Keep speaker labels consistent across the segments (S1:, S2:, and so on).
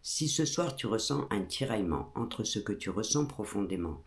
S1: Si ce soir tu ressens un tiraillement entre ce que tu ressens profondément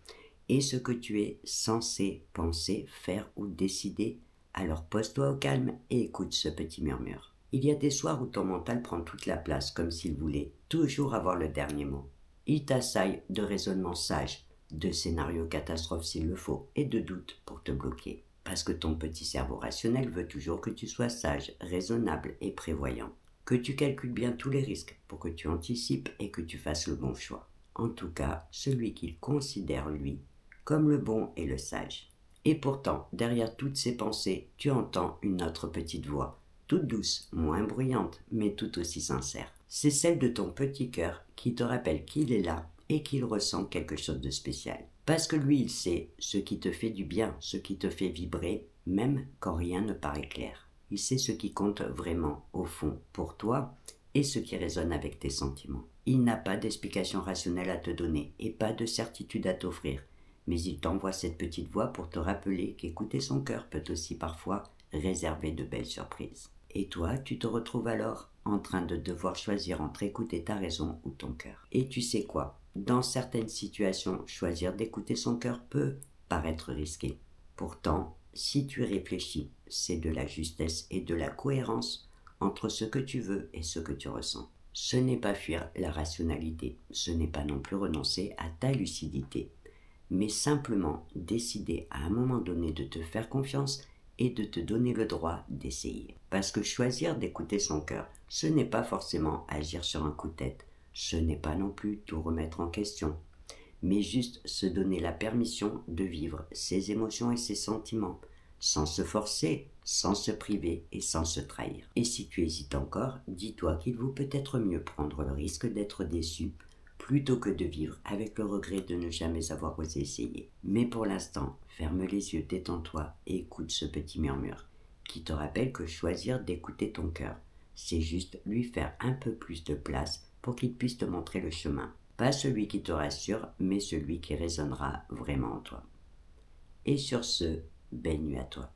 S1: et ce que tu es censé penser, faire ou décider, alors pose-toi au calme et écoute ce petit murmure. Il y a des soirs où ton mental prend toute la place comme s'il voulait toujours avoir le dernier mot. Il t'assaille de raisonnements sages, de scénarios catastrophes s'il le faut et de doutes pour te bloquer. Parce que ton petit cerveau rationnel veut toujours que tu sois sage, raisonnable et prévoyant. Que tu calcules bien tous les risques pour que tu anticipes et que tu fasses le bon choix. En tout cas, celui qu'il considère, lui, comme le bon et le sage. Et pourtant, derrière toutes ces pensées, tu entends une autre petite voix, toute douce, moins bruyante, mais tout aussi sincère. C'est celle de ton petit cœur qui te rappelle qu'il est là et qu'il ressent quelque chose de spécial. Parce que lui, il sait ce qui te fait du bien, ce qui te fait vibrer, même quand rien ne paraît clair. Il sait ce qui compte vraiment, au fond, pour toi et ce qui résonne avec tes sentiments. Il n'a pas d'explication rationnelle à te donner et pas de certitude à t'offrir, mais il t'envoie cette petite voix pour te rappeler qu'écouter son cœur peut aussi parfois réserver de belles surprises. Et toi, tu te retrouves alors en train de devoir choisir entre écouter ta raison ou ton cœur. Et tu sais quoi? Dans certaines situations, choisir d'écouter son cœur peut paraître risqué. Pourtant, si tu réfléchis, c'est de la justesse et de la cohérence entre ce que tu veux et ce que tu ressens. Ce n'est pas fuir la rationalité, ce n'est pas non plus renoncer à ta lucidité, mais simplement décider à un moment donné de te faire confiance et de te donner le droit d'essayer. Parce que choisir d'écouter son cœur, ce n'est pas forcément agir sur un coup de tête, ce n'est pas non plus tout remettre en question, mais juste se donner la permission de vivre ses émotions et ses sentiments, sans se forcer, sans se priver et sans se trahir. Et si tu hésites encore, dis-toi qu'il vaut peut-être mieux prendre le risque d'être déçu plutôt que de vivre avec le regret de ne jamais avoir osé essayer. Mais pour l'instant, ferme les yeux, détends-toi et écoute ce petit murmure qui te rappelle que choisir d'écouter ton cœur, c'est juste lui faire un peu plus de place pour qu'il puisse te montrer le chemin. Pas celui qui te rassure, mais celui qui résonnera vraiment en toi. Et sur ce, belle nuit à toi.